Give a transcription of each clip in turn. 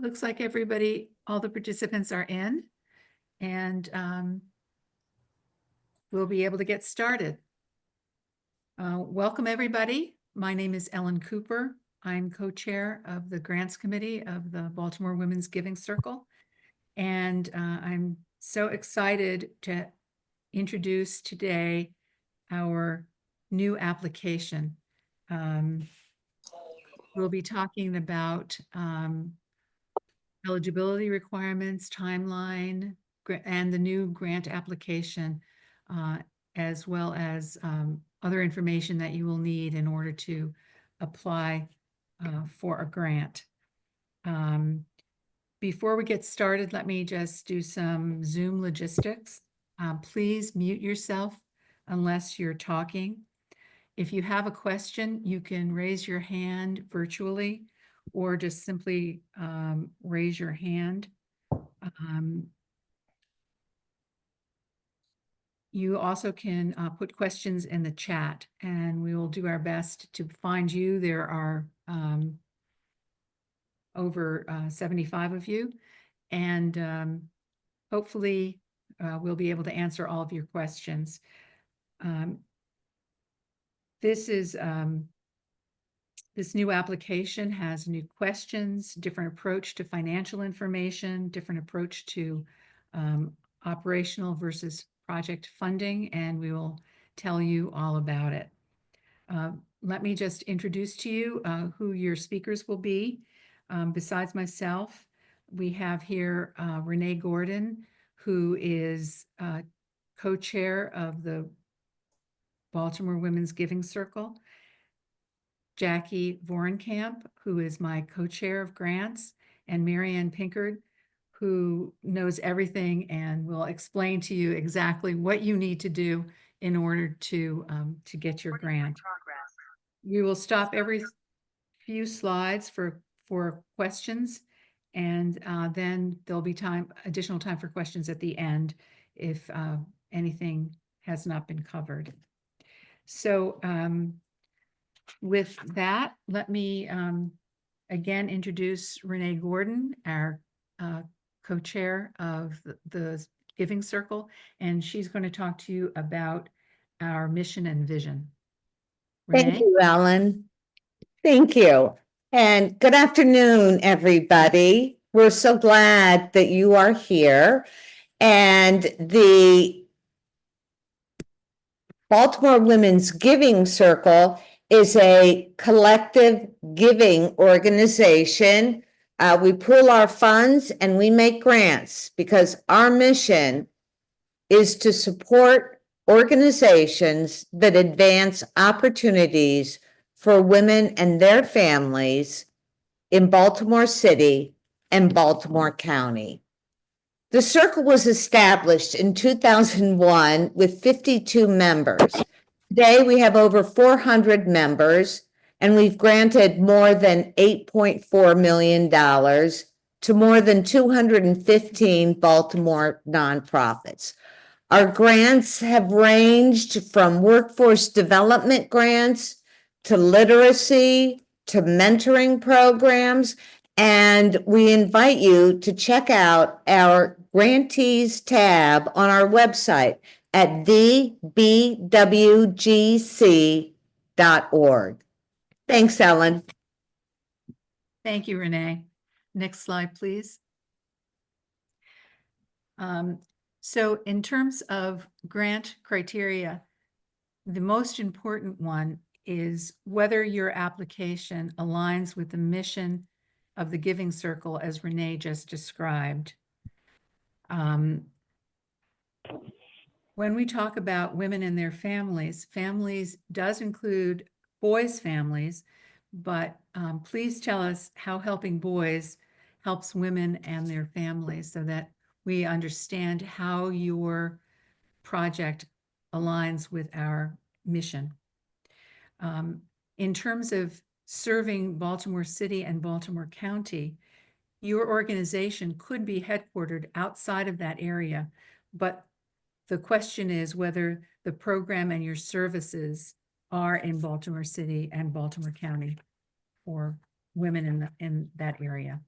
Looks like everybody, all the participants are in, and we'll be able to get started. Welcome, everybody. My name is Ellen Cooper. I'm co-chair of the Grants Committee of the Baltimore Women's Giving Circle, and I'm so excited to introduce today our new application. We'll be talking about eligibility requirements, timeline, and the new grant application, as well as other information that you will need in order to apply for a grant. Before we get started, let me just do some Zoom logistics. Please mute yourself unless you're talking. If you have a question, you can raise your hand virtually or just simply raise your hand. You also can put questions in the chat, and we will do our best to find you. There are over 75 of you, and hopefully we'll be able to answer all of your questions. This new application has new questions, different approach to financial information, different approach to operational versus project funding, and we will tell you all about it. Let me just introduce to you who your speakers will be. Besides myself, we have here Renee Gordon, who is co-chair of the Baltimore Women's Giving Circle. Jackie Vorenkamp, who is my co-chair of grants, and Marianne Pinkard, who knows everything and will explain to you exactly what you need to do in order to get your grant. We will stop every few slides for questions, and then there'll be additional time for questions at the end if anything has not been covered. So with that, let me again introduce Renee Gordon, our co-chair of the Giving Circle, and she's going to talk to you about our mission and vision. Renee? Thank you, Ellen. Thank you. And good afternoon, everybody. We're so glad that you are here. And the Baltimore Women's Giving Circle is a collective giving organization. We pool our funds and we make grants because our mission is to support organizations that advance opportunities for women and their families in Baltimore City and Baltimore County. The circle was established in 2001 with 52 members. Today, we have over 400 members, and we've granted more than $8.4 million to more than 215 Baltimore nonprofits. Our grants have ranged from workforce development grants to literacy to mentoring programs, and we invite you to check out our grantees tab on our website at thebwgc.org. Thanks, Ellen. Thank you, Renee. Next slide, please. So in terms of grant criteria, the most important one is whether your application aligns with the mission of the Giving Circle as Renee just described. When we talk about women and their families, families does include boys' families, but please tell us how helping boys helps women and their families so that we understand how your project aligns with our mission. In terms of serving Baltimore City and Baltimore County, your organization could be headquartered outside of that area, but the question is whether the program and your services are in Baltimore City and Baltimore County for women in that area.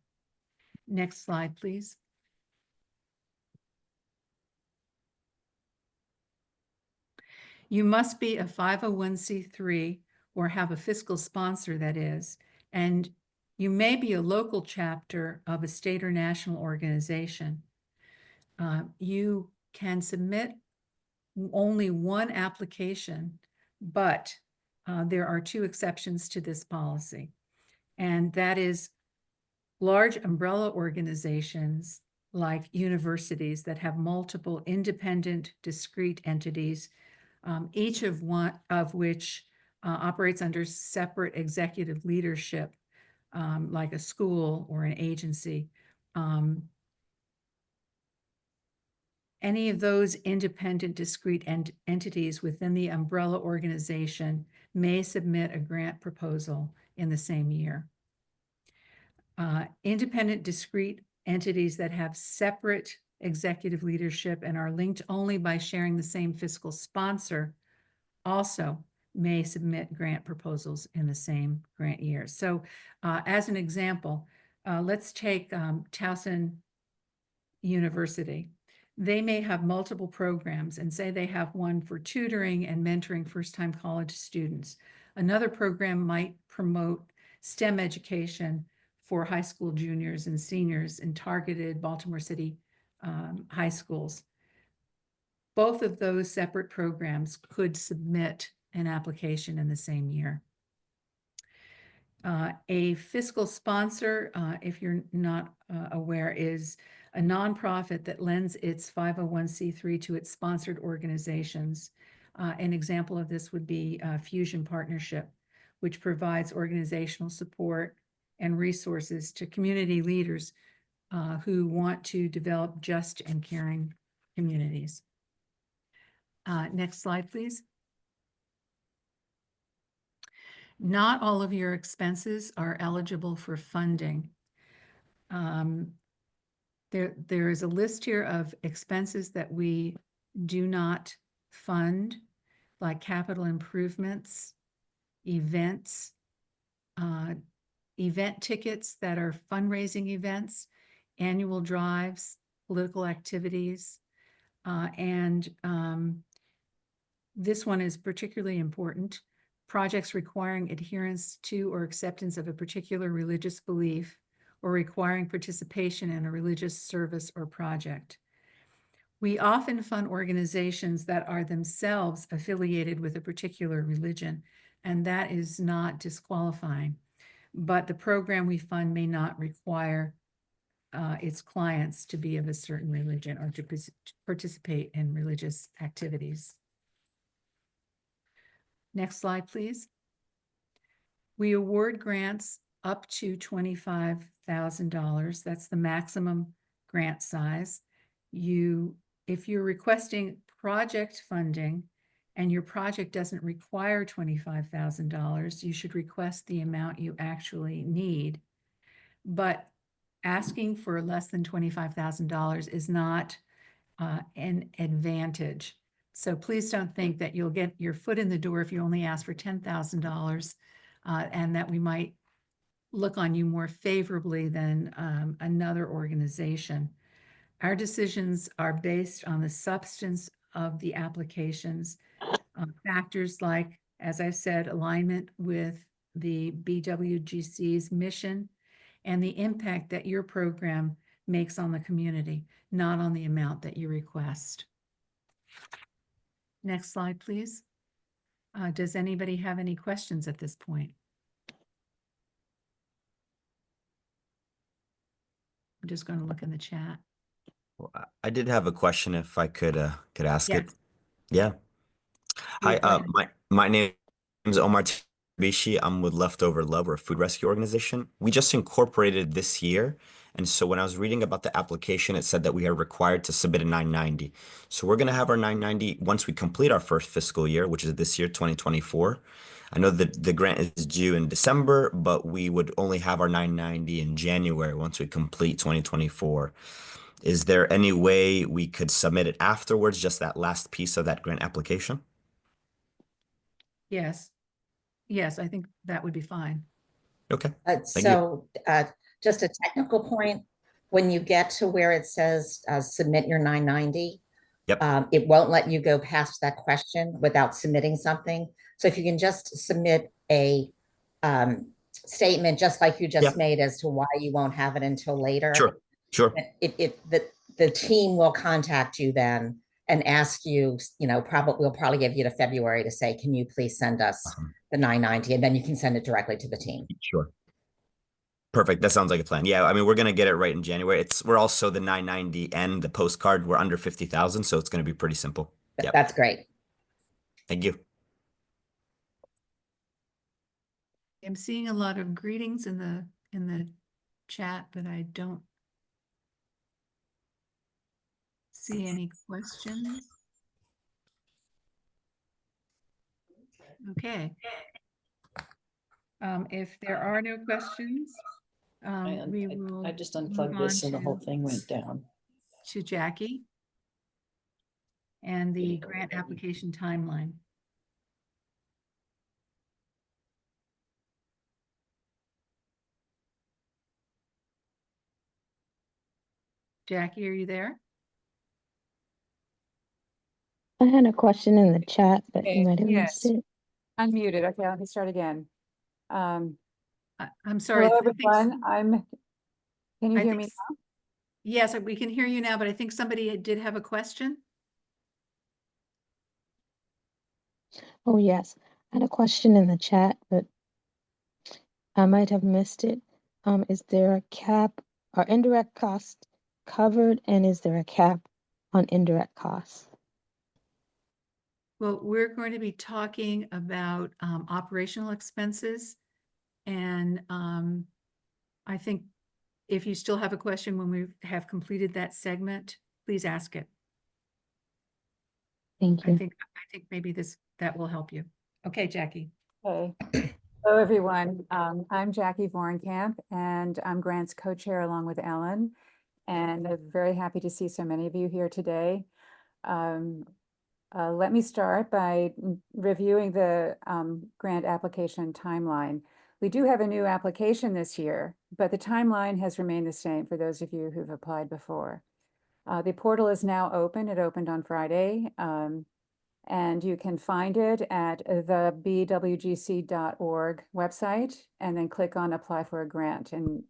Next slide, please. You must be a 501c3 or have a fiscal sponsor, that is, and you may be a local chapter of a state or national organization. You can submit only one application, but there are two exceptions to this policy. And that is large umbrella organizations like universities that have multiple independent, discrete entities, each of which operates under separate executive leadership, like a school or an agency. Any of those independent, discrete entities within the umbrella organization may submit a grant proposal in the same year. Independent, discrete entities that have separate executive leadership and are linked only by sharing the same fiscal sponsor also may submit grant proposals in the same grant year. So as an example, let's take Towson University. They may have multiple programs and say they have one for tutoring and mentoring first-time college students. Another program might promote STEM education for high school juniors and seniors in targeted Baltimore City high schools. Both of those separate programs could submit an application in the same year. A fiscal sponsor, if you're not aware, is a nonprofit that lends its 501c3 to its sponsored organizations. An example of this would be Fusion Partnership, which provides organizational support and resources to community leaders who want to develop just and caring communities. Next slide, please. Not all of your expenses are eligible for funding. There is a list here of expenses that we do not fund, like capital improvements, events, event tickets that are fundraising events, annual drives, political activities, and this one is particularly important. Projects requiring adherence to or acceptance of a particular religious belief or requiring participation in a religious service or project. We often fund organizations that are themselves affiliated with a particular religion, and that is not disqualifying. But the program we fund may not require its clients to be of a certain religion or to participate in religious activities. Next slide, please. We award grants up to $25,000. That's the maximum grant size. If you're requesting project funding and your project doesn't require $25,000, you should request the amount you actually need. But asking for less than $25,000 is not an advantage. So please don't think that you'll get your foot in the door if you only ask for $10,000 and that we might look on you more favorably than another organization. Our decisions are based on the substance of the applications, factors like, as I said, alignment with the BWGC's mission and the impact that your program makes on the community, not on the amount that you request. Next slide, please. Does anybody have any questions at this point? I'm just going to look in the chat. Well, I did have a question if I could ask it. Yes. Yeah. Please Hi, go ahead. my name is Omar Tabishi. I'm with Leftover Love, we're a food rescue organization. We just incorporated this year. And so when I was reading about the application, it said that we are required to submit a 990. So we're going to have our 990 once we complete our first fiscal year, which is this year, 2024. I know that the grant is due in December, but we would only have our 990 in January once we complete 2024. Is there any way we could submit it afterwards, just that last piece of that grant application? Yes. Yes, I think that would be fine. Okay. So, just a technical point, when you get to where it says submit your 990, Yep. it won't let you go past that question without submitting something. So if you can just submit a statement, just like you just Yeah. made, as to why you won't have it until later. Sure. Sure. The team will contact you then and ask you, we'll probably give you to February to say, can you please send us the 990? And then you can send it directly to the team. Sure. Perfect. That sounds like a plan. Yeah, I mean, we're gonna get it right in January. We're also the 990 and the postcard. We're under 50,000, so it's gonna be pretty simple. Yeah. That's great. Thank you. I'm seeing a lot of greetings in the chat, but I don't see any questions. Okay. If there are no questions, we will I just move unplugged on this and the whole thing went down. to Jackie and the grant application timeline. Jackie, are you there? I had a question in the chat, but you Okay, might have missed yes. it. Unmuted. Okay, let me start again. I'm sorry. Hello, I think everyone. Can you I hear think me s- now? Yes, we can hear you now, but I think somebody did have a question. Oh, yes. I had a question in the chat, but I might have missed it. Is there a cap? Are indirect costs covered, and is there a cap on indirect costs? Well, we're going to be talking about operational expenses. And I think if you still have a question when we have completed that segment, please ask it. Thank I you. think maybe that will help you. Okay, Jackie. Okay. Hello, everyone. I'm Jackie Vorenkamp, and I'm Grant's co-chair along with Ellen. And I'm very happy to see so many of you here today. Let me start by reviewing the grant application timeline. We do have a new application this year, but the timeline has remained the same for those of you who've applied before. The portal is now open. It opened on Friday, and you can find it at the bwgc.org website, and then click on apply for a grant, and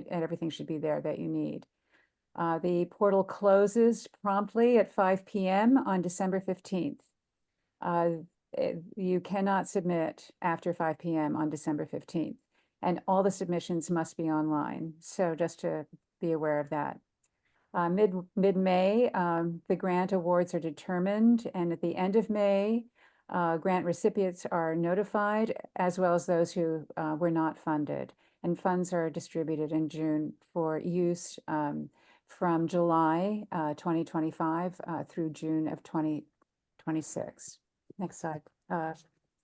everything should be there that you need. The portal closes promptly at 5 p.m. on December 15th. You cannot submit after 5 p.m. on December 15th, and all the submissions must be online. So just to be aware of that. Mid-May, the grant awards are determined, and at the end of May, grant recipients are notified, as well as those who were not funded. And funds are distributed in June for use from July 2025 through June of 2026. Next slide.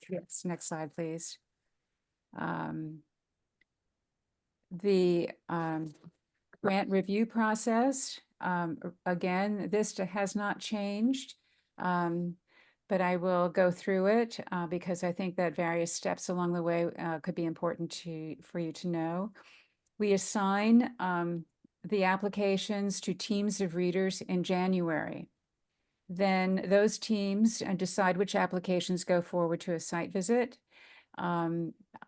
Yes, next slide, please. The grant review process, again, this has not changed, but I will go through it because I think that various steps along the way could be important for you to know. We assign the applications to teams of readers in January. Then those teams decide which applications go forward to a site visit.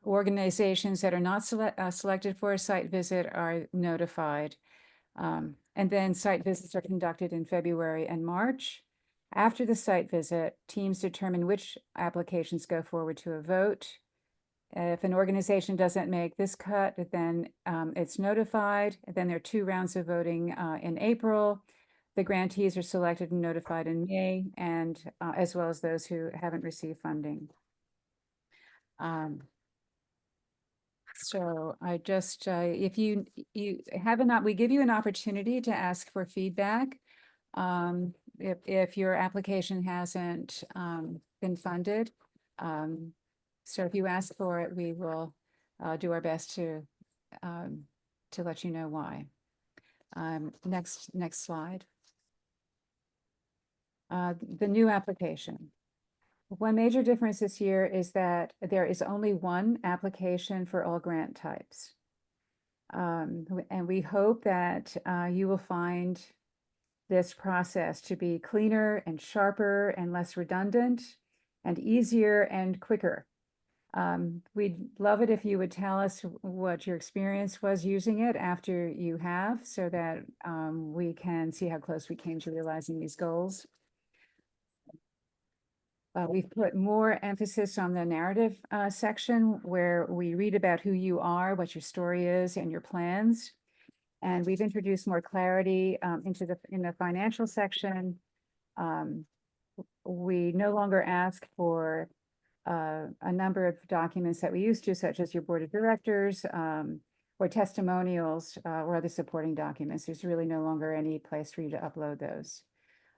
Organizations that are not selected for a site visit are notified. And then site visits are conducted in February and March. After the site visit, teams determine which applications go forward to a vote. If an organization doesn't make this cut, then it's notified. Then there are 2 rounds of voting in April. The grantees are selected and notified in May, and as well as those who haven't received funding. So I just, if you have not, we give you an opportunity to ask for feedback. If your application hasn't been funded. So if you ask for it, we will do our best to let you know why. Next slide. The new application. One major difference this year is that there is only one application for all grant types. And we hope that you will find this process to be cleaner and sharper and less redundant and easier and quicker. We'd love it if you would tell us what your experience was using it after you have, so that we can see how close we came to realizing these goals. We've put more emphasis on the narrative section, where we read about who you are, what your story is, and your plans. And we've introduced more clarity in the financial section. We no longer ask for a number of documents that we used to, such as your board of directors, or testimonials, or other supporting documents. There's really no longer any place for you to upload those.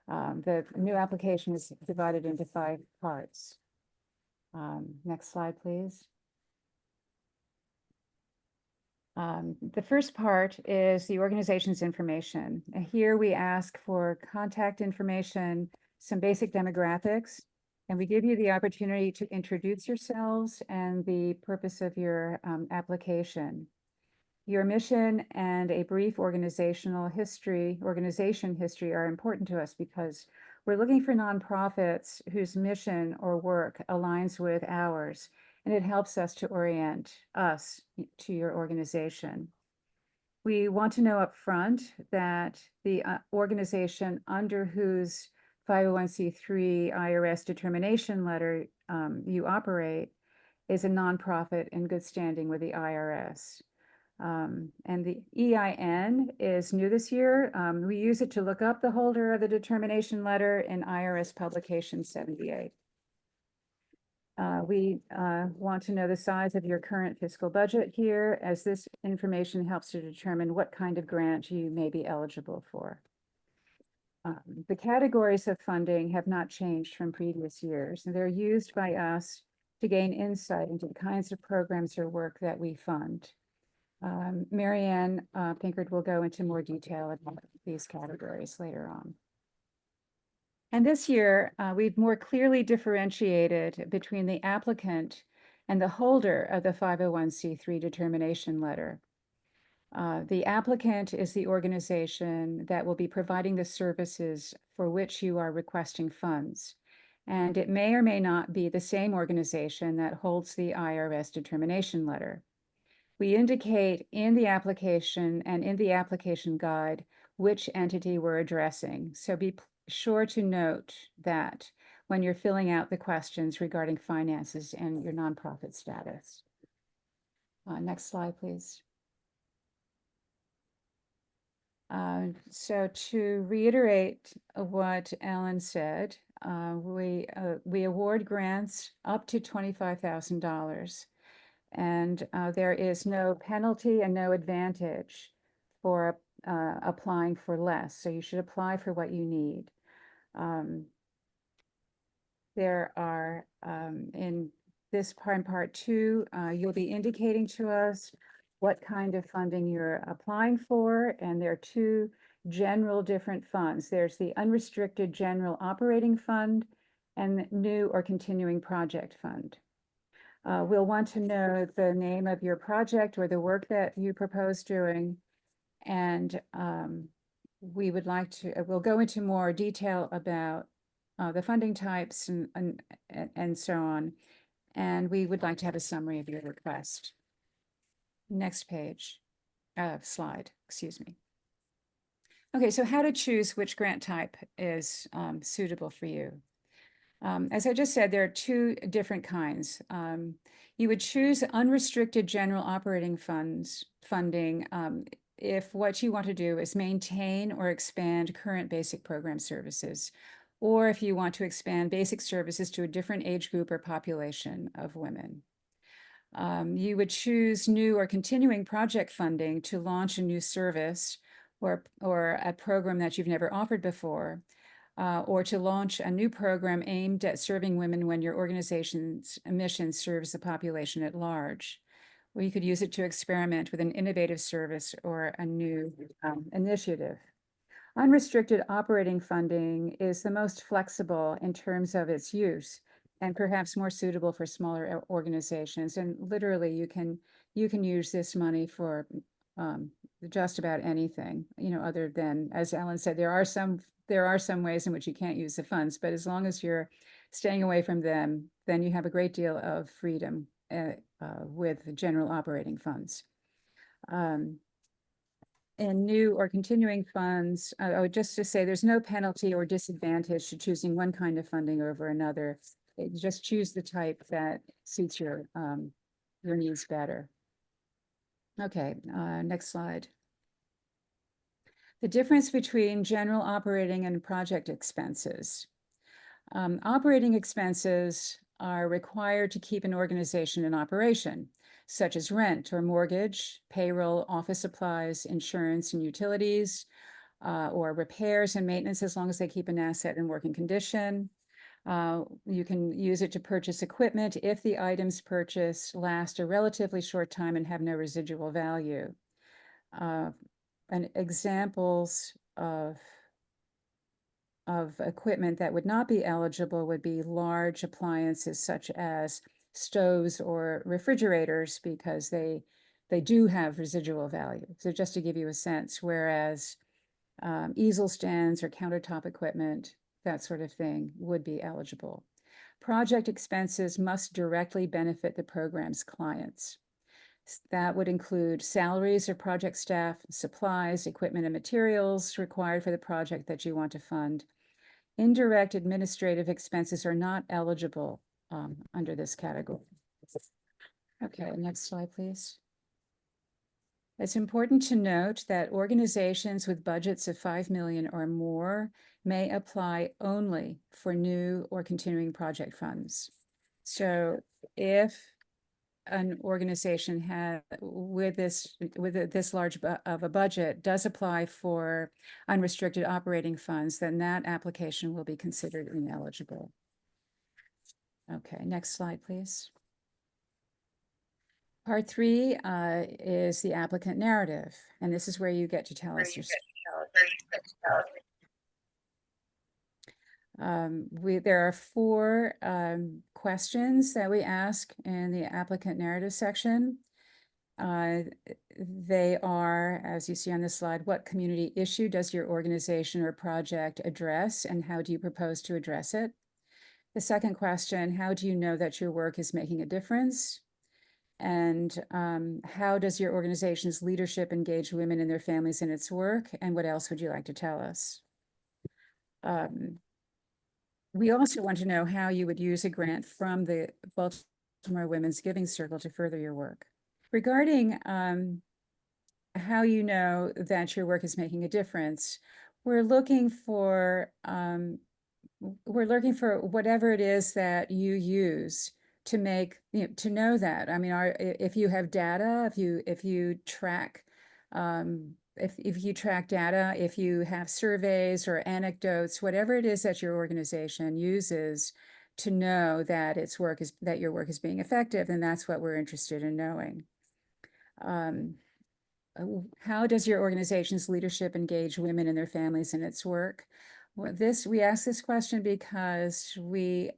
The new application is divided into 5 parts. Next slide, please. The first part is the organization's information. Here we ask for contact information, some basic demographics, and we give you the opportunity to introduce yourselves and the purpose of your application. Your mission and a brief organization history are important to us, because we're looking for nonprofits whose mission or work aligns with ours, and it helps us to orient us to your organization. We want to know up front that the organization under whose 501c3 IRS determination letter you operate is a nonprofit in good standing with the IRS. And the EIN is new this year. We use it to look up the holder of the determination letter in IRS Publication 78. We want to know the size of your current fiscal budget here, as this information helps to determine what kind of grant you may be eligible for. The categories of funding have not changed from previous years, and they're used by us to gain insight into the kinds of programs or work that we fund. Marianne Pinkard will go into more detail about these categories later on. And this year, we've more clearly differentiated between the applicant and the holder of the 501c3 determination letter. The applicant is the organization that will be providing the services for which you are requesting funds. And it may or may not be the same organization that holds the IRS determination letter. We indicate in the application and in the application guide which entity we're addressing. So be sure to note that when you're filling out the questions regarding finances and your nonprofit status. Next slide, please. So to reiterate what Ellen said, we award grants up to $25,000. And there is no penalty and no advantage for applying for less. So you should apply for what you need. There are, in this part 2, you'll be indicating to us what kind of funding you're applying for. And there are 2 general different funds. There's the unrestricted general operating fund and the new or continuing project fund. We'll want to know the name of your project or the work that you propose doing. And we would like to, we'll go into more detail about the funding types and so on. And we would like to have a summary of your request. Next page, slide, excuse me. Okay, so how to choose which grant type is suitable for you. As I just said, there are 2 different kinds. You would choose unrestricted general operating funding if what you want to do is maintain or expand current basic program services, or if you want to expand basic services to a different age group or population of women. You would choose new or continuing project funding to launch a new service or a program that you've never offered before, or to launch a new program aimed at serving women when your organization's mission serves the population at large. Or you could use it to experiment with an innovative service or a new initiative. Unrestricted operating funding is the most flexible in terms of its use, and perhaps more suitable for smaller organizations. And literally, you can use this money for just about anything, you know, other than, as Ellen said, there are some ways in which you can't use the funds, but as long as you're staying away from them, then you have a great deal of freedom with general operating funds. And new or continuing funds, just to say, there's no penalty or disadvantage to choosing one kind of funding over another. Just choose the type that suits your needs better. Okay, next slide. The difference between general operating and project expenses. Operating expenses are required to keep an organization in operation, such as rent or mortgage, payroll, office supplies, insurance and utilities, or repairs and maintenance, as long as they keep an asset in working condition. You can use it to purchase equipment if the items purchased last a relatively short time and have no residual value. And examples of equipment that would not be eligible would be large appliances such as stoves or refrigerators, because they do have residual value. So just to give you a sense, whereas easel stands or countertop equipment, that sort of thing, would be eligible. Project expenses must directly benefit the program's clients. That would include salaries of project staff, supplies, equipment, and materials required for the project that you want to fund. Indirect administrative expenses are not eligible under this category. Okay, next slide, please. It's important to note that organizations with budgets of 5 million or more may apply only for new or continuing project funds. So if an organization has with this large of a budget does apply for unrestricted operating funds, then that application will be considered ineligible. Okay, next slide, please. Part 3 is the applicant narrative, and this is where you get to tell us your story. There are 4 questions that we ask in the applicant narrative section. They are, as you see on this slide, what community issue does your organization or project address, and how do you propose to address it? The second question, how do you know that your work is making a difference? And how does your organization's leadership engage women and their families in its work? And what else would you like to tell us? We also want to know how you would use a grant from the Baltimore Women's Giving Circle to further your work. Regarding how you know that your work is making a difference, we're looking for whatever it is that you use to make, to know that. I mean, if you have data, if you track if you track data, if you have surveys or anecdotes, whatever it is that your organization uses to know that your work is being effective, then that's what we're interested in knowing. How does your organization's leadership engage women and their families in its work? Well, we ask this question because we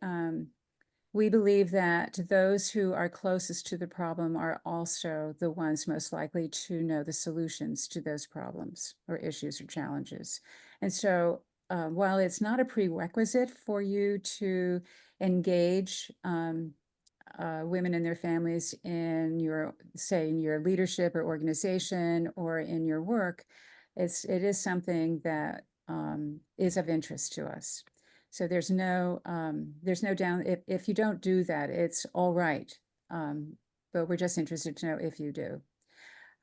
believe that those who are closest to the problem are also the ones most likely to know the solutions to those problems or issues or challenges. And so while it's not a prerequisite for you to engage women and their families in your leadership or organization or in your work, it is something that is of interest to us. So there's no down, if you don't do that, it's all right. But we're just interested to know if you do.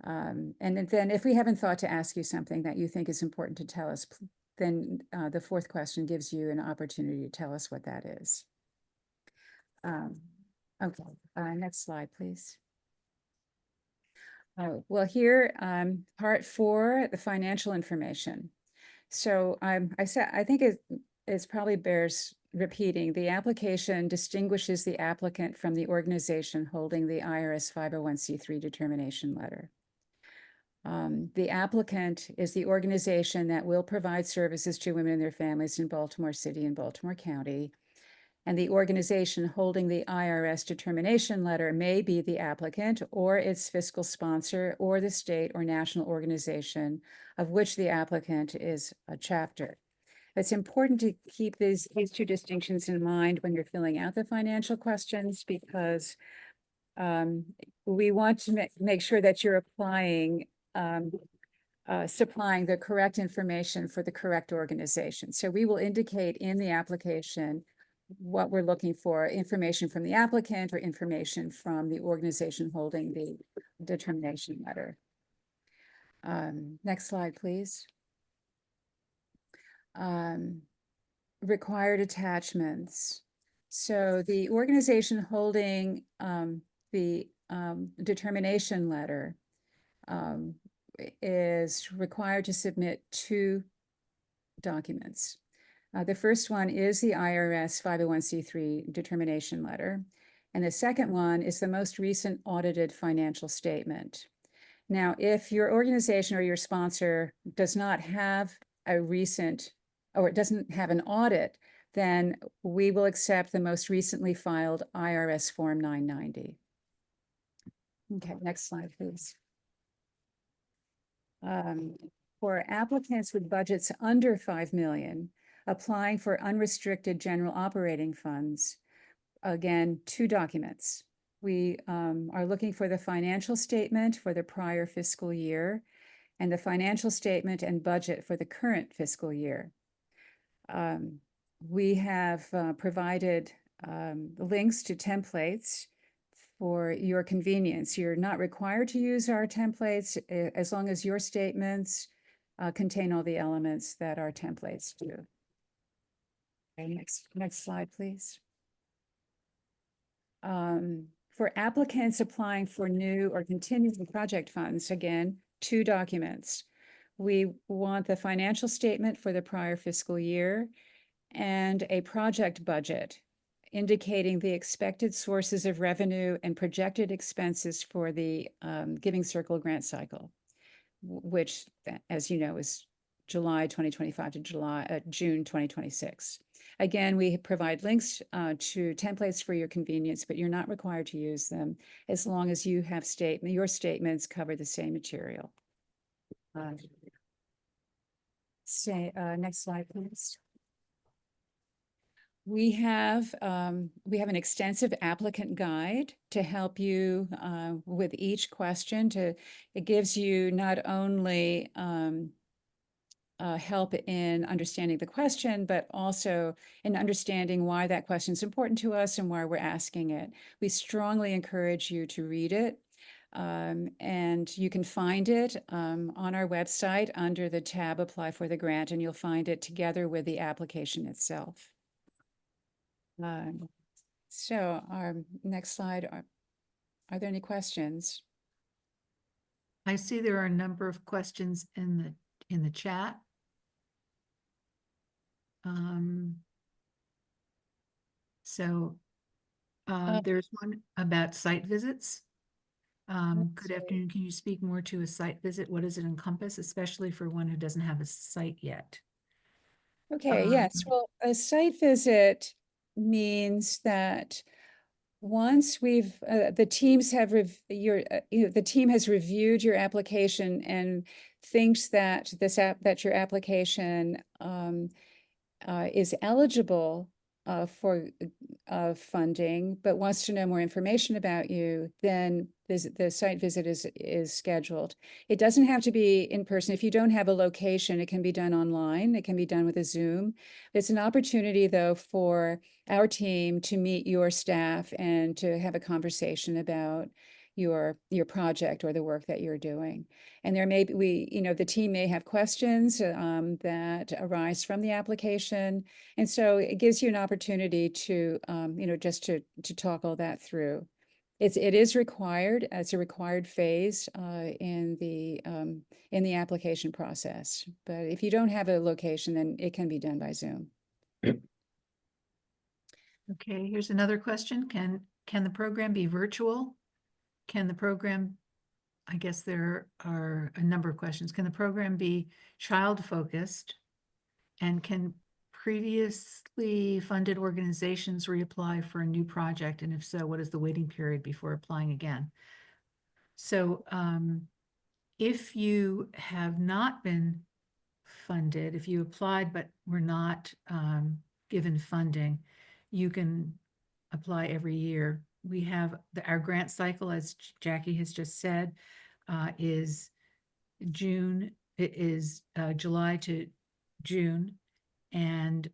And then if we haven't thought to ask you something that you think is important to tell us, then the 4th question gives you an opportunity to tell us what that is. Okay, next slide, please. Well, here, part 4, the financial information. So I think it probably bears repeating. The application distinguishes the applicant from the organization holding the IRS 501c3 determination letter. The applicant is the organization that will provide services to women and their families in Baltimore City and Baltimore County. and the organization holding the IRS determination letter may be the applicant or its fiscal sponsor or the state or national organization of which the applicant is a chapter. It's important to keep these two distinctions in mind when you're filling out the financial questions, because we want to make sure that you're applying supplying the correct information for the correct organization. So we will indicate in the application what we're looking for, information from the applicant or information from the organization holding the determination letter. Next slide, please. Required attachments. So the organization holding the determination letter is required to submit 2 documents. The first one is the IRS 501c3 determination letter, and the second one is the most recent audited financial statement. Now, if your organization or your sponsor does not have a recent, or it doesn't have an audit, then we will accept the most recently filed IRS Form 990. Okay, next slide, please. For applicants with budgets under 5 million, applying for unrestricted general operating funds, again, 2 documents. We are looking for the financial statement for the prior fiscal year and the financial statement and budget for the current fiscal year. We have provided links to templates for your convenience. You're not required to use our templates as long as your statements contain all the elements that our templates do. Okay, next slide, please. For applicants applying for new or continuing project funds, again, 2 documents. We want the financial statement for the prior fiscal year and a project budget indicating the expected sources of revenue and projected expenses for the Giving Circle grant cycle, which, as you know, is July 2025 to June 2026. Again, we provide links to templates for your convenience, but you're not required to use them as long as you have your statements cover the same material. Next slide, please. We have an extensive applicant guide to help you with each question. It gives you not only help in understanding the question, but also in understanding why that question is important to us and why we're asking it. We strongly encourage you to read it. And you can find it on our website under the tab Apply for the Grant, and you'll find it together with the application itself. So our next slide, are there any questions? I see there are a number of questions in the chat. There's one about site visits. Good afternoon. Can you speak more to a site visit? What does it encompass, especially for one who doesn't have a site yet? Okay, yes. Well, a site visit means that once the teams have the team has reviewed your application and thinks that your application is eligible for funding, but wants to know more information about you, then the site visit is scheduled. It doesn't have to be in person. If you don't have a location, it can be done online. It can be done with a Zoom. It's an opportunity, though, for our team to meet your staff and to have a conversation about your project or the work that you're doing. And there may be, the team may have questions that arise from the application. And so it gives you an opportunity to, just to talk all that through. It is required. It's a required phase in the application process. But if you don't have a location, then it can be done by Zoom. Okay, here's another question. Can the program be virtual? Can the program, I guess there are a number of questions. Can the program be child focused? And can previously funded organizations reapply for a new project? And if so, what is the waiting period before applying again? So if you have not been funded, if you applied but were not given funding, you can apply every year. We have our grant cycle, as Jackie has just said, is June. It is July to June, and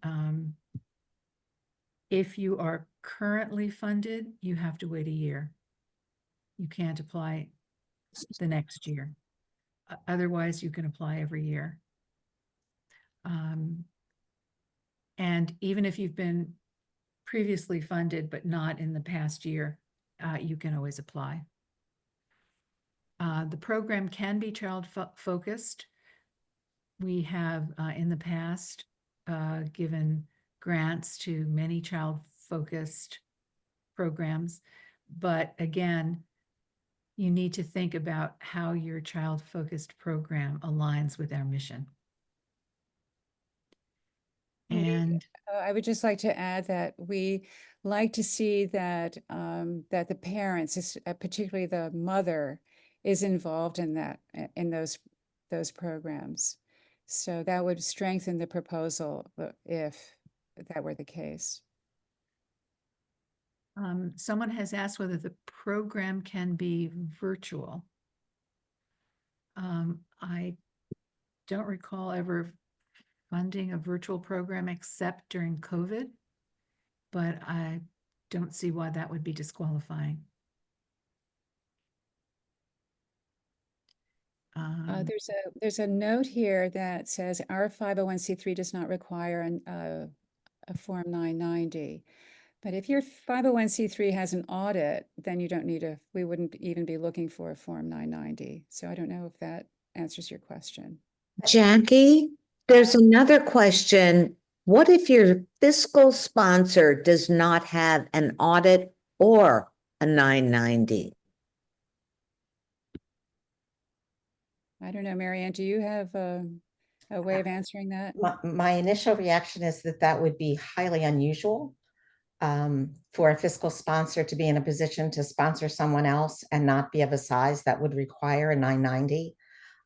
if you are currently funded, you have to wait a year. You can't apply the next year. Otherwise, you can apply every year. And even if you've been previously funded but not in the past year, you can always apply. The program can be child focused. We have in the past given grants to many child focused programs, but again, you need to think about how your child focused program aligns with our mission. And I would just like to add that we like to see that that the parents, particularly the mother, is involved in that in those programs. So that would strengthen the proposal if that were the case. someone has asked whether the program can be virtual. I don't recall ever funding a virtual program except during COVID, but I don't see why that would be disqualifying. There's a note here that says our 501c3 does not require a Form 990. But if your 501c3 has an audit, then you don't need we wouldn't even be looking for a Form 990. So I don't know if that answers your question. Jackie, there's another question. What if your fiscal sponsor does not have an audit or a 990? I don't know, Marianne, do you have a way of answering that? My initial reaction is that that would be highly unusual for a fiscal sponsor to be in a position to sponsor someone else and not be of a size that would require a 990.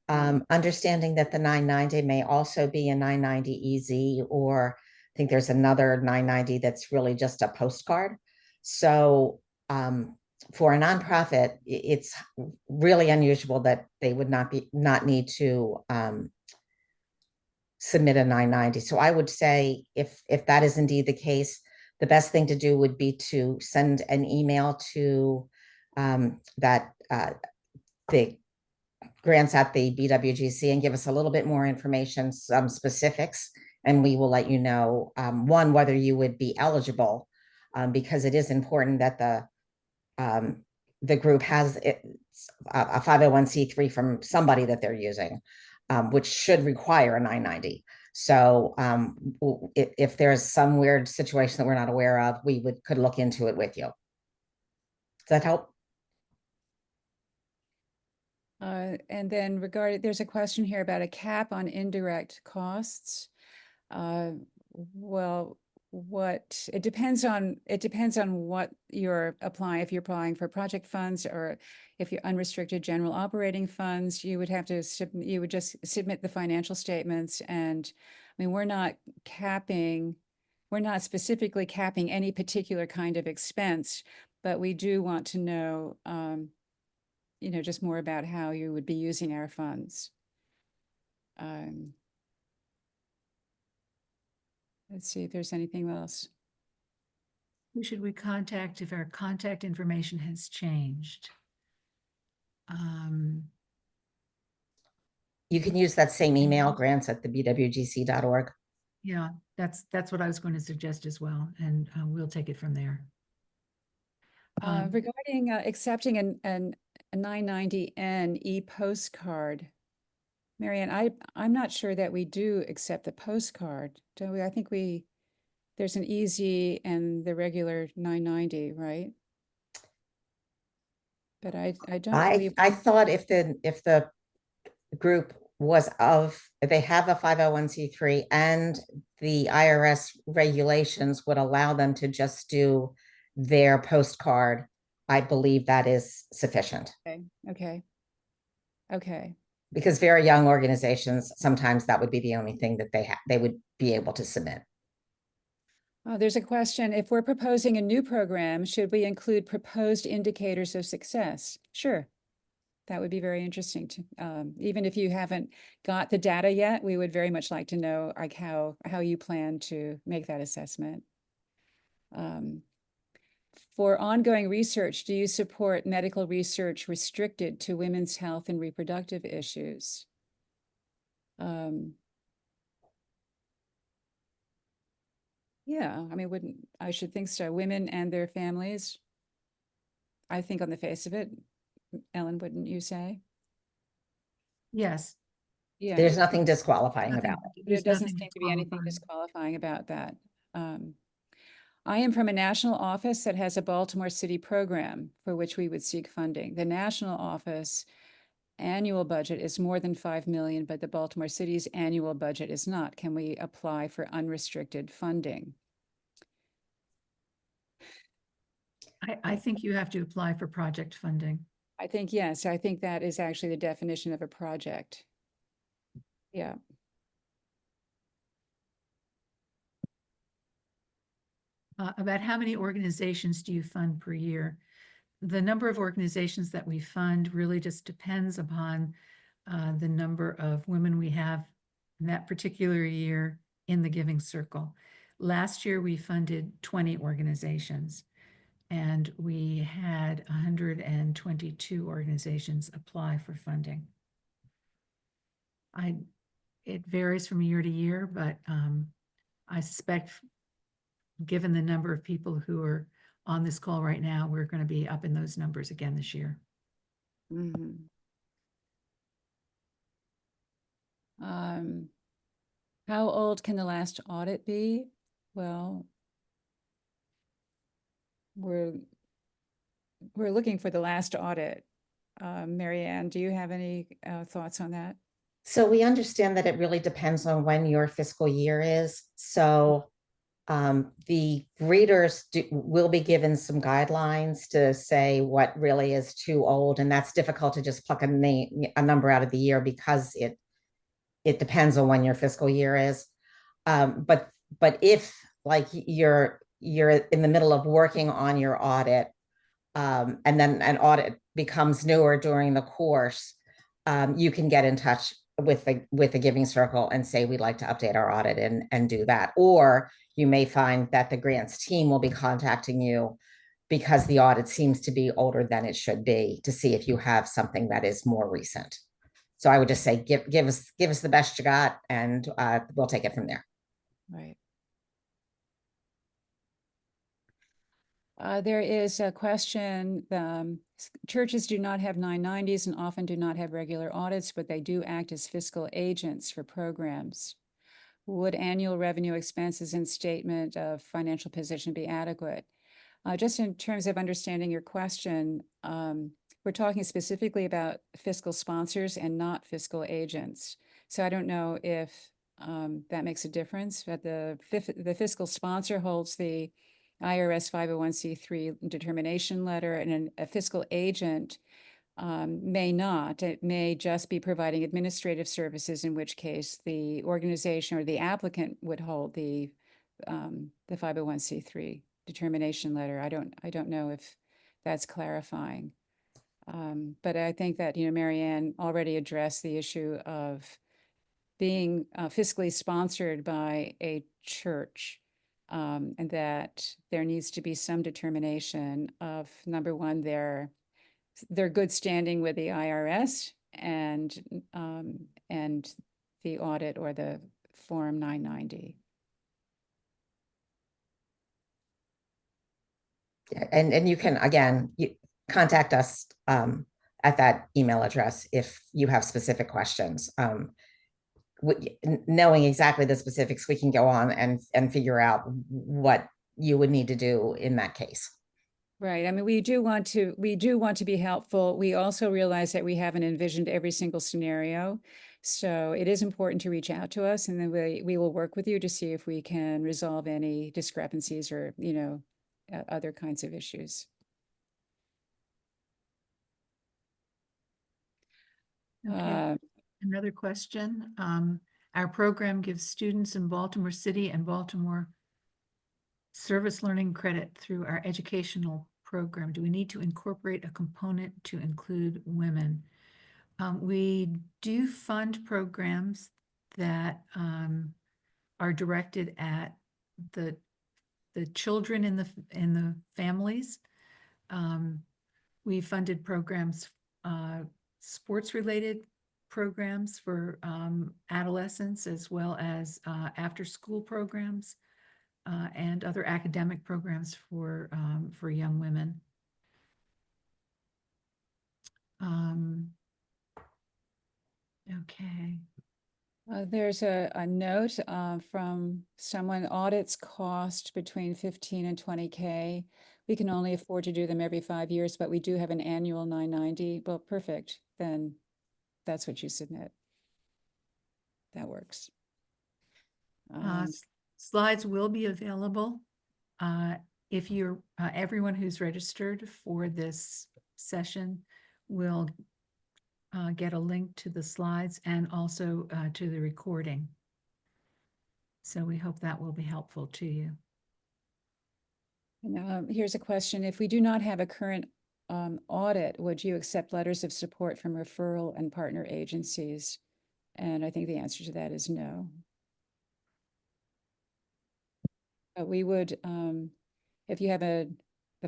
Understanding that the 990 may also be a 990 EZ, or I think there's another 990 that's really just a postcard. So for a nonprofit, it's really unusual that they would not need to submit a 990. So I would say if that is indeed the case, the best thing to do would be to send an email to the grants at the BWGC and give us a little bit more information, some specifics, and we will let you know, one, whether you would be eligible, because it is important that the group has a 501c3 from somebody that they're using, which should require a 990. So if there's some weird situation that we're not aware of, we could look into it with you. Does that help? And then there's a question here about a cap on indirect costs. Well, it depends on what you're applying. If you're applying for project funds or if you're unrestricted general operating funds, you would have to you would just submit the financial statements. And I mean, we're not specifically capping any particular kind of expense, but we do want to know, you know, just more about how you would be using our funds. Let's see if there's anything else. Who should we contact if our contact information has changed? You can use that same email, grants@thebwgc.org. Yeah, that's what I was going to suggest as well, and we'll take it from there. Regarding accepting a 990N e-postcard, Marianne, I'm not sure that we do accept the postcard, do we? I think there's an EZ and the regular 990, right? But I don't believe. I thought if the group was they have a 501c3 and the IRS regulations would allow them to just do their postcard, I believe that is sufficient. Okay. Okay. Because very young organizations, sometimes that would be the only thing that they would be able to submit. There's a question. If we're proposing a new program, should we include proposed indicators of success? Sure. That would be very interesting to, even if you haven't got the data yet, we would very much like to know like how you plan to make that assessment. For ongoing research, do you support medical research restricted to women's health and reproductive issues? Yeah, I mean, I should think so. Women and their families. I think on the face of it, Ellen, wouldn't you say? Yes. Yeah. There's nothing disqualifying Nothing- about it. There there's doesn't nothing seem to be anything disqualifying. disqualifying about that. I am from a national office that has a Baltimore City program for which we would seek funding. The national office annual budget is more than 5 million, but the Baltimore City's annual budget is not. Can we apply for unrestricted funding? I think you have to apply for project funding. I think, yes, I think that is actually the definition of a project. Yeah. About how many organizations do you fund per year? The number of organizations that we fund really just depends upon the number of women we have in that particular year in the Giving Circle. Last year, we funded 20 organizations, and we had 122 organizations apply for funding. It varies from year to year, but I suspect, given the number of people who are on this call right now, we're going to be up in those numbers again this year. How old can the last audit be? Well, we're looking for the last audit. Mary Ann, do you have any thoughts on that? So we understand that it really depends on when your fiscal year is. So the readers will be given some guidelines to say what really is too old, and that's difficult to just pluck a number out of the year because it depends on when your fiscal year is. But if like you're in the middle of working on your audit, and then an audit becomes newer during the course, you can get in touch with the Giving Circle and say, we'd like to update our audit and do that. Or you may find that the grants team will be contacting you because the audit seems to be older than it should be, to see if you have something that is more recent. So I would just say, give us the best you got, and we'll take it from there. Right. There is a question, churches do not have 990s and often do not have regular audits, but they do act as fiscal agents for programs. Would annual revenue expenses and statement of financial position be adequate? Just in terms of understanding your question, we're talking specifically about fiscal sponsors and not fiscal agents. So I don't know if that makes a difference, but the fiscal sponsor holds the IRS 501c3 determination letter, and a fiscal agent may not. It may just be providing administrative services, in which case the organization or the applicant would hold the 501c3 determination letter. I don't know if that's clarifying. But I think that, Mary Ann already addressed the issue of being fiscally sponsored by a church, and that there needs to be some determination of, number one, their good standing with the IRS and the audit or the Form 990. And you can, again, contact us at that email address if you have specific questions. Knowing exactly the specifics, we can go on and figure out what you would need to do in that case. Right. I mean, we do want to be helpful. We also realize that we haven't envisioned every single scenario. So it is important to reach out to us, and then we will work with you to see if we can resolve any discrepancies or, other kinds of issues. Okay. Another question. Our program gives students in Baltimore City and Baltimore service learning credit through our educational program. Do we need to incorporate a component to include women? We do fund programs that are directed at the children in the families. We funded programs, sports-related programs for adolescents, as well as after-school programs and other academic programs for young women. Okay. There's a note from someone: audits cost between 15 and 20K. We can only afford to do them every 5 years, but we do have an annual 990. Well, perfect. Then that's what you submit. That works. Slides will be available. If you're, everyone who's registered for this session will get a link to the slides and also to the recording. So we hope that will be helpful to you. And, here's a question: if we do not have a current audit, would you accept letters of support from referral and partner agencies? And I think the answer to that is no. But we would, if you have the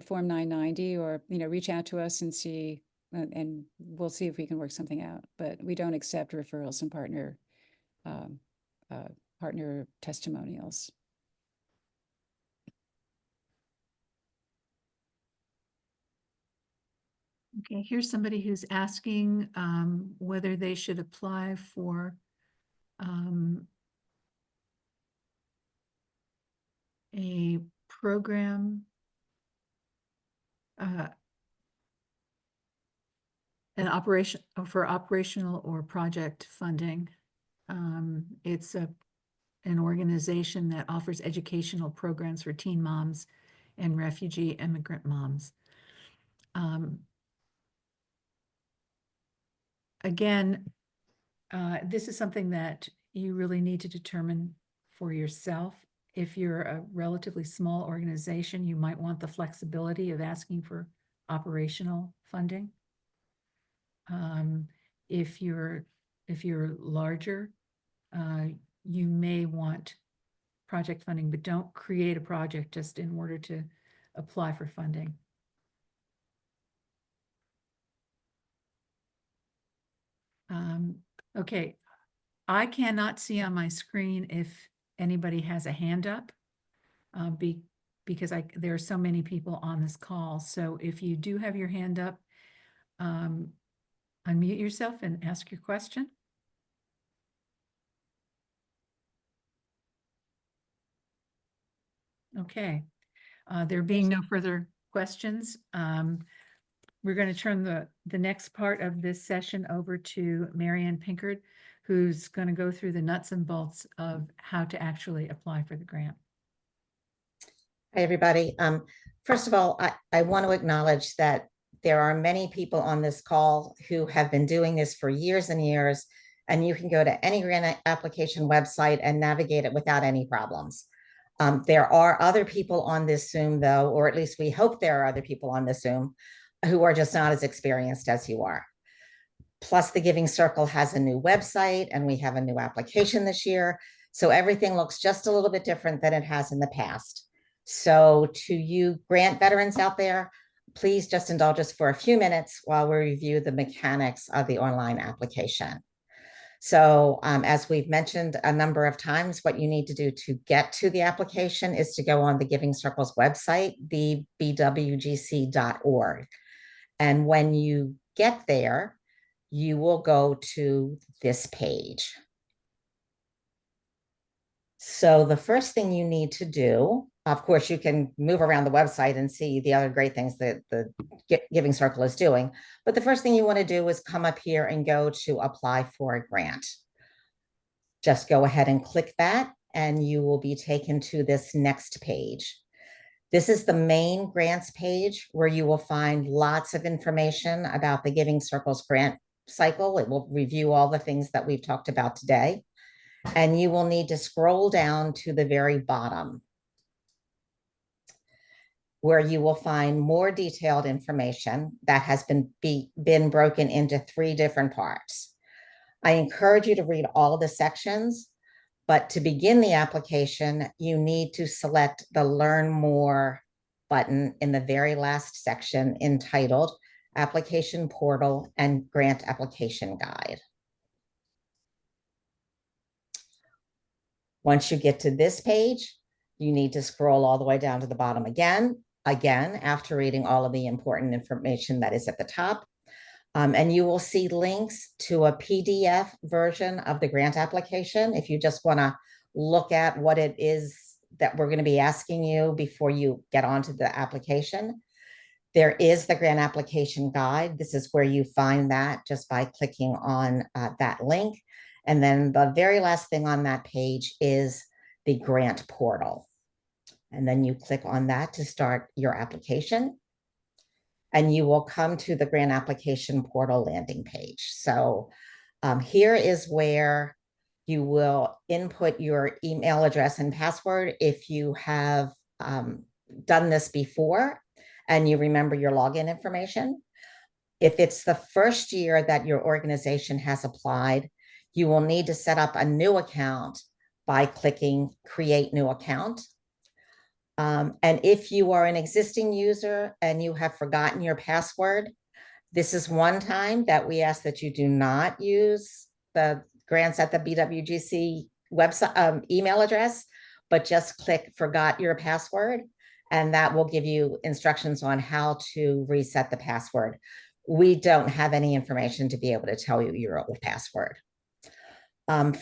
Form 990, or, reach out to us and see, and we'll see if we can work something out. But we don't accept referrals and partner testimonials. Okay, here's somebody who's asking whether they should apply for a program, an operation for operational or project funding. It's an organization that offers educational programs for teen moms and refugee immigrant moms. Again, this is something that you really need to determine for yourself. If you're a relatively small organization, you might want the flexibility of asking for operational funding. If you're larger, you may want project funding, but don't create a project just in order to apply for funding. Okay, I cannot see on my screen if anybody has a hand up because there are so many people on this call. So if you do have your hand up, unmute yourself and ask your question. Okay, there being no further questions, we're going to turn the next part of this session over to Marianne Pinkard, who's going to go through the nuts and bolts of how to actually apply for the grant. Hi, everybody. First of all, I want to acknowledge that there are many people on this call who have been doing this for years and years, and you can go to any grant application website and navigate it without any problems. There are other people on this Zoom, though, or at least we hope there are other people on this Zoom who are just not as experienced as you are. Plus, the Giving Circle has a new website, and we have a new application this year. So everything looks just a little bit different than it has in the past. So to you grant veterans out there, please just indulge us for a few minutes while we review the mechanics of the online application. So as we've mentioned a number of times, what you need to do to get to the application is to go on the Giving Circle's website, the bwgc.org. And when you get there, you will go to this page. So the first thing you need to do, of course, you can move around the website and see the other great things that the Giving Circle is doing. But the first thing you want to do is come up here and go to apply for a grant. Just go ahead and click that, and you will be taken to this next page. This is the main grants page where you will find lots of information about the Giving Circles grant cycle. It will review all the things that we've talked about today. And you will need to scroll down to the very bottom, where you will find more detailed information that has been broken into 3 different parts. I encourage you to read all the sections, but to begin the application, you need to select the Learn More button in the very last section entitled Application Portal and Grant Application Guide. Once you get to this page, you need to scroll all the way down to the bottom again, after reading all of the important information that is at the top. And you will see links to a PDF version of the grant application if you just want to look at what it is that we're going to be asking you before you get onto the application. There is the grant application guide. This is where you find that just by clicking on that link. And then the very last thing on that page is the grant portal. And then you click on that to start your application. And you will come to the grant application portal landing page. So here is where you will input your email address and password if you have done this before and you remember your login information. If it's the first year that your organization has applied, you will need to set up a new account by clicking Create New Account. And if you are an existing user and you have forgotten your password, this is one time that we ask that you do not use the grants at the BWGC website email address, but just click Forgot Your Password, and that will give you instructions on how to reset the password. We don't have any information to be able to tell you your old password.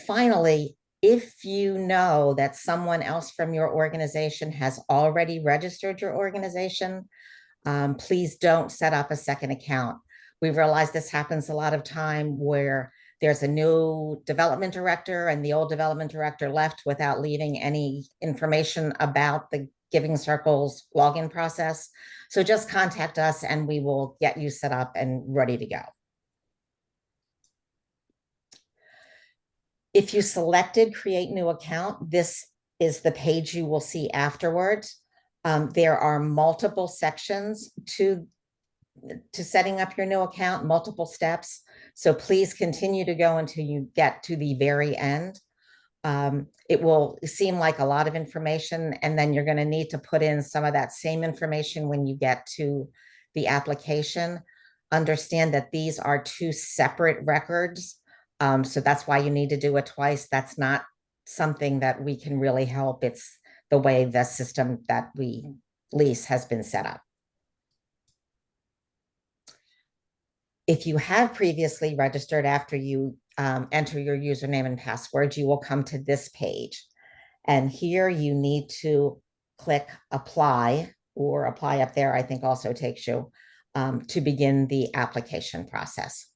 Finally, if you know that someone else from your organization has already registered your organization, please don't set up a second account. We realize this happens a lot of time where there's a new development director and the old development director left without leaving any information about the Giving Circles login process. So just contact us and we will get you set up and ready to go. If you selected Create New Account, this is the page you will see afterwards. There are multiple sections to setting up your new account, multiple steps. So please continue to go until you get to the very end. It will seem like a lot of information, and then you're going to need to put in some of that same information when you get to the application. Understand that these are 2 separate records. So that's why you need to do it twice. That's not something that we can really help. It's the way the system that we lease has been set up. If you have previously registered after you enter your username and password, you will come to this page. And here you need to click Apply, or Apply up there, I think also takes you to begin the application process.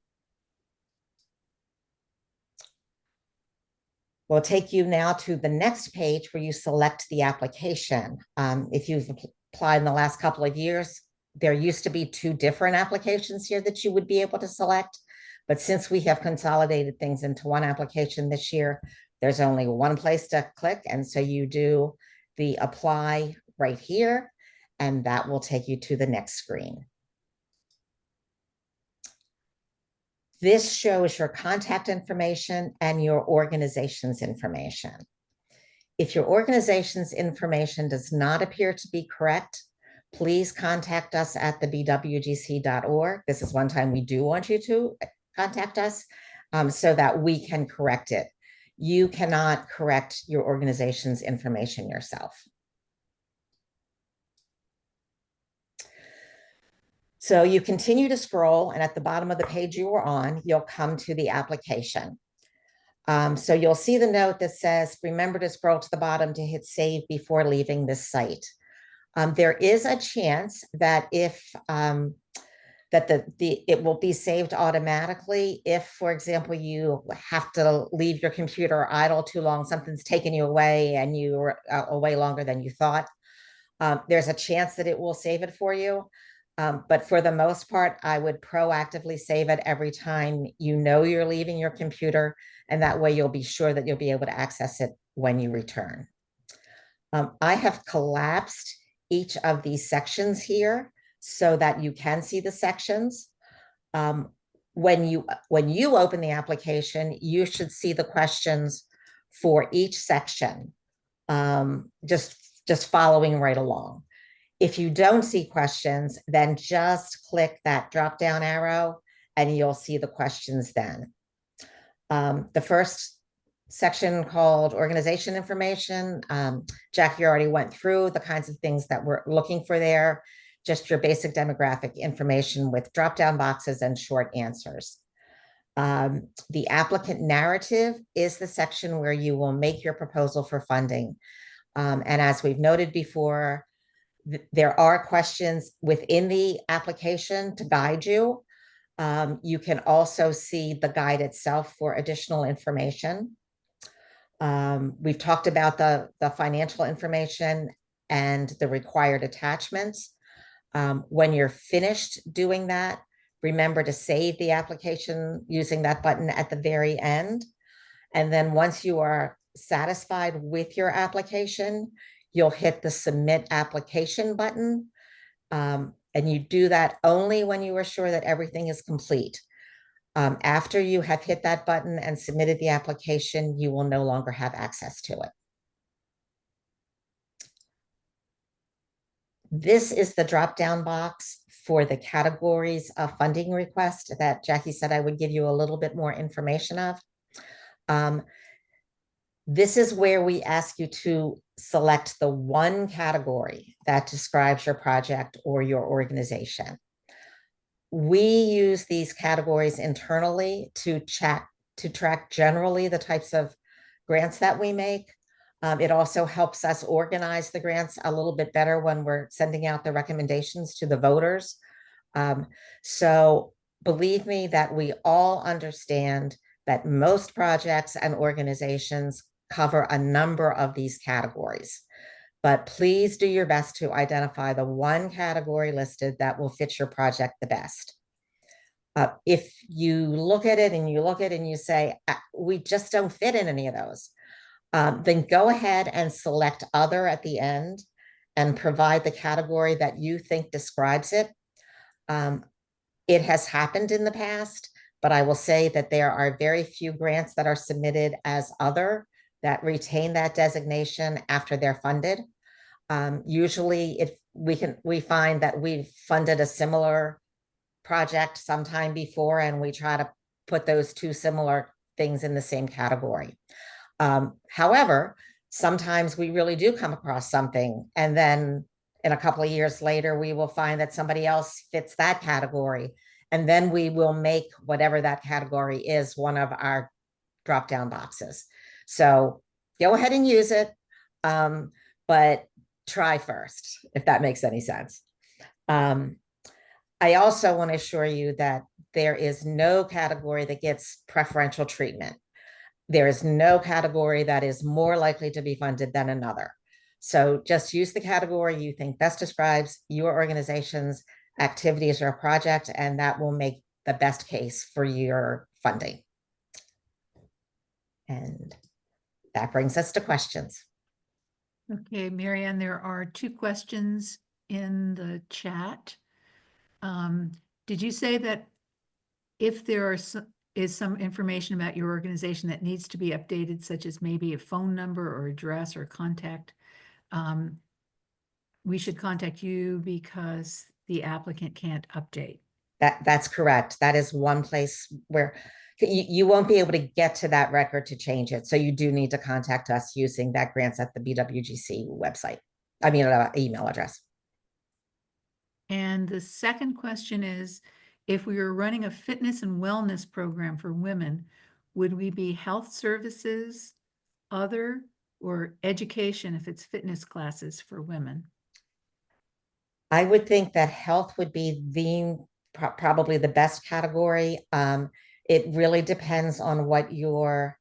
We'll take you now to the next page where you select the application. If you've applied in the last couple of years, there used to be 2 different applications here that you would be able to select. But since we have consolidated things into one application this year, there's only one place to click. And so you do the Apply right here, and that will take you to the next screen. This shows your contact information and your organization's information. If your organization's information does not appear to be correct, please contact us at the bwgc.org. This is one time we do want you to contact us so that we can correct it. You cannot correct your organization's information yourself. So you continue to scroll, and at the bottom of the page you were on, you'll come to the application. So you'll see the note that says, remember to scroll to the bottom to hit save before leaving this site. There is a chance that if that it will be saved automatically if, for example, you have to leave your computer idle too long, something's taken you away and you were away longer than you thought. There's a chance that it will save it for you. But for the most part, I would proactively save it every time you know you're leaving your computer, and that way you'll be sure that you'll be able to access it when you return. I have collapsed each of these sections here so that you can see the sections. When you open the application, you should see the questions for each section, just following right along. If you don't see questions, then just click that drop down arrow and you'll see the questions then. The first section called organization information, Jackie already went through the kinds of things that we're looking for there, just your basic demographic information with drop down boxes and short answers. The applicant narrative is the section where you will make your proposal for funding. And as we've noted before, there are questions within the application to guide you. You can also see the guide itself for additional information. We've talked about the financial information and the required attachments. When you're finished doing that, remember to save the application using that button at the very end. And then once you are satisfied with your application, you'll hit the submit application button. And you do that only when you are sure that everything is complete. After you have hit that button and submitted the application, you will no longer have access to it. This is the drop-down box for the categories of funding request that Jackie said I would give you a little bit more information of. This is where we ask you to select the one category that describes your project or your organization. We use these categories internally to track generally the types of grants that we make. It also helps us organize the grants a little bit better when we're sending out the recommendations to the voters. So believe me that we all understand that most projects and organizations cover a number of these categories. But please do your best to identify the one category listed that will fit your project the best. If you look at it and you say, we just don't fit in any of those, then go ahead and select other at the end and provide the category that you think describes it. It has happened in the past, but I will say that there are very few grants that are submitted as other that retain that designation after they're funded. Usually if we find that we've funded a similar project sometime before and we try to put those two similar things in the same category. However, sometimes we really do come across something and then in a couple of years later, we will find that somebody else fits that category. And then we will make whatever that category is one of our drop-down boxes. So go ahead and use it, but try first, if that makes any sense. I also want to assure you that there is no category that gets preferential treatment. There is no category that is more likely to be funded than another. So just use the category you think best describes your organization's activities or project, and that will make the best case for your funding. And that brings us to questions. Okay, Marianne, there are 2 questions in the chat. Did you say that if there is some information about your organization that needs to be updated, such as maybe a phone number or address or contact, we should contact you because the applicant can't update? That's correct. That is one place where you won't be able to get to that record to change it. So you do need to contact us using that grants at the BWGC website. I mean, email address. And the second question is, if we were running a fitness and wellness program for women, would we be health services, other, or education if it's fitness classes for women? I would think that health would be probably the best category. It really depends on what your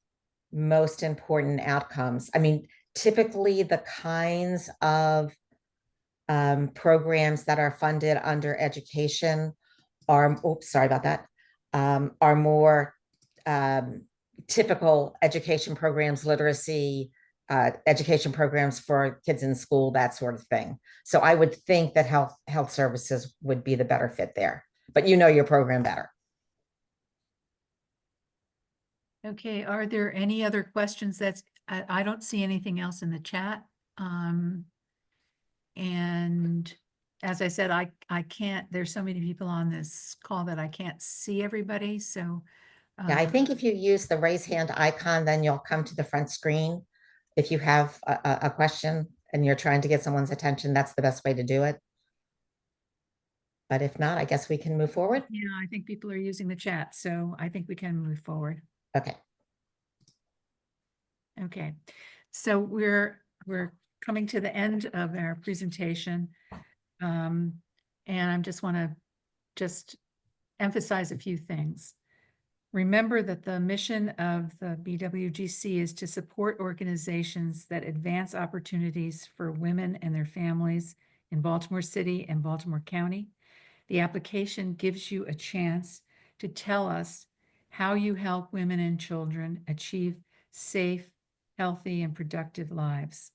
most important outcomes. I mean, typically the kinds of programs that are funded under education are, oops, sorry about that, are more typical education programs, literacy, education programs for kids in school, that sort of thing. So I would think that health services would be the better fit there, but you know your program better. Okay, are there any other questions? I don't see anything else in the chat. And as I said, I can't, there's so many people on this call that I can't see everybody, so. Yeah, I think if you use the raise hand icon, then you'll come to the front screen. If you have a question and you're trying to get someone's attention, that's the best way to do it. But if not, I guess we can move forward. Yeah, I think people are using the chat, so I think we can move forward. Okay. Okay, so we're coming to the end of our presentation. And I just want to just emphasize a few things. Remember that the mission of the BWGC is to support organizations that advance opportunities for women and their families in Baltimore City and Baltimore County. The application gives you a chance to tell us how you help women and children achieve safe, healthy, and productive lives.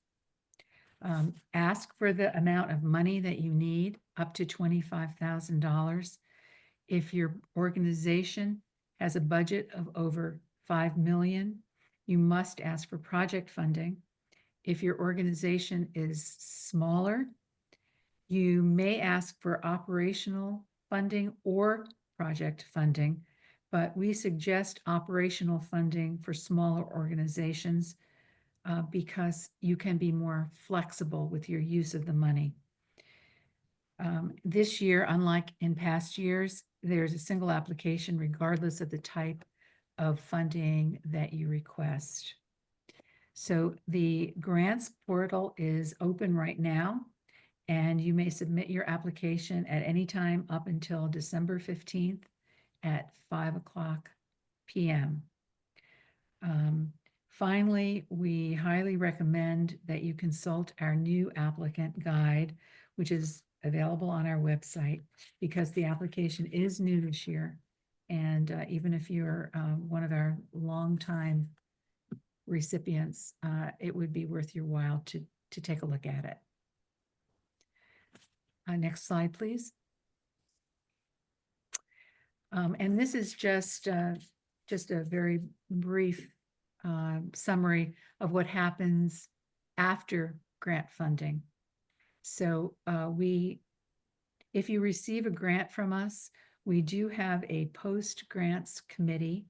Ask for the amount of money that you need, up to $25,000. If your organization has a budget of over $5 million, you must ask for project funding. If your organization is smaller, you may ask for operational funding or project funding, but we suggest operational funding for smaller organizations because you can be more flexible with your use of the money. This year, unlike in past years, there's a single application regardless of the type of funding that you request. So the grants portal is open right now, and you may submit your application at any time up until December 15th at 5:00 p.m. Finally, we highly recommend that you consult our new applicant guide, which is available on our website, because the application is new this year. And even if you're one of our longtime recipients, it would be worth your while to take a look at it. Next slide, please. And this is just a very brief summary of what happens after grant funding. So if you receive a grant from us, we do have a post-grants committee,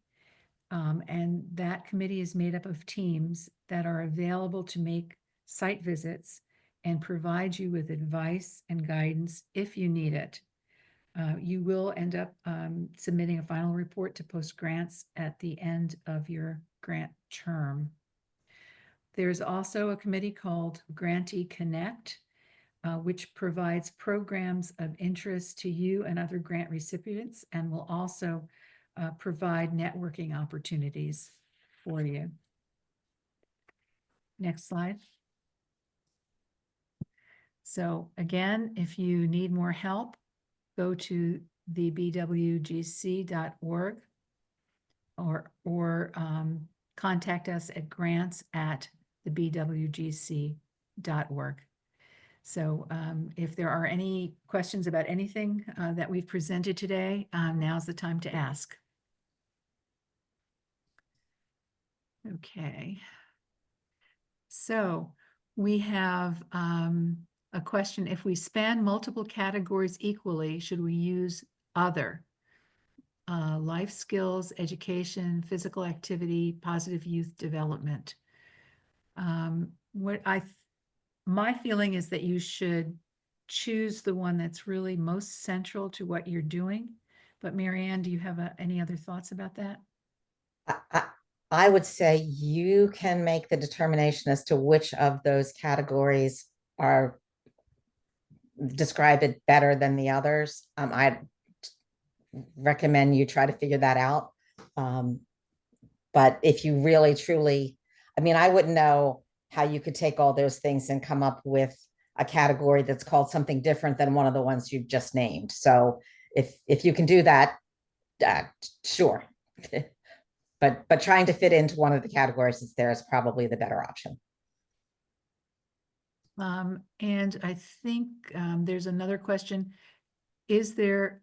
and that committee is made up of teams that are available to make site visits and provide you with advice and guidance if you need it. You will end up submitting a final report to post grants at the end of your grant term. There's also a committee called Grantee Connect, which provides programs of interest to you and other grant recipients, and will also provide networking opportunities for you. Next slide. So again, if you need more help, go to the bwgc.org or contact us at grants@thebwgc.org. So if there are any questions about anything that we've presented today, now's the time to ask. Okay. So we have a question. If we span multiple categories equally, should we use other? Life skills, education, physical activity, positive youth development. My feeling is that you should choose the one that's really most central to what you're doing. But Mary Ann, do you have any other thoughts about that? I would say you can make the determination as to which of those categories are describe it better than the others. recommend you try to figure that out. But if you really truly, I mean, I wouldn't know how you could take all those things and come up with a category that's called something different than one of the ones you've just named. So if you can do that, sure. But trying to fit into one of the categories that's there is probably the better option. And I think there's another question. Is there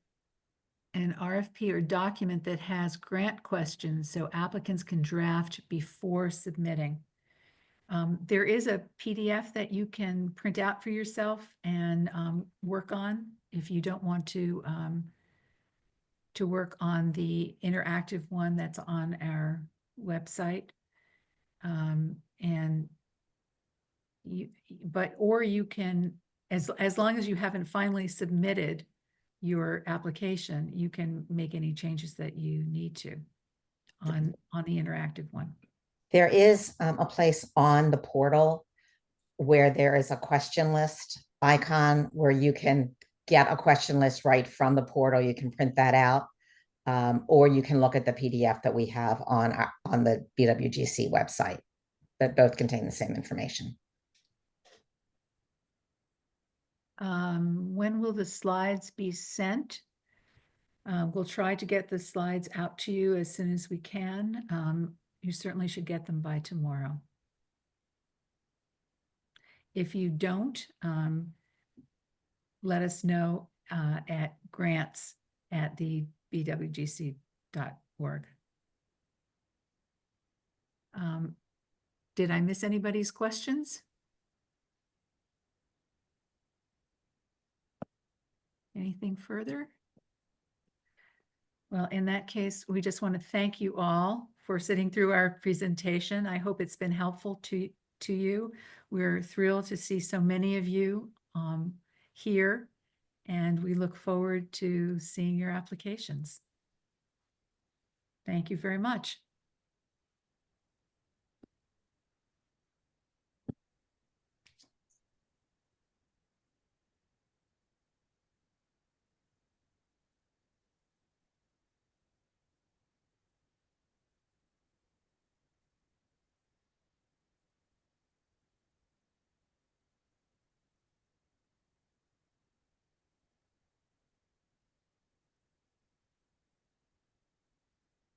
an RFP or document that has grant questions so applicants can draft before submitting? There is a PDF that you can print out for yourself and work on if you don't want to work on the interactive one that's on our website. And or you can, as long as you haven't finally submitted your application, you can make any changes that you need to on the interactive one. There is a place on the portal where there is a question list icon where you can get a question list right from the portal. You can print that out, or you can look at the PDF that we have on the BWGC website, that both contain the same information. When will the slides be sent? We'll try to get the slides out to you as soon as we can. You certainly should get them by tomorrow. If you don't, let us know at grants@the bwgc.org. Did I miss anybody's questions? Anything further? Well, in that case, we just want to thank you all for sitting through our presentation. I hope it's been helpful to you. We're thrilled to see so many of you here, and we look forward to seeing your applications. Thank you very much.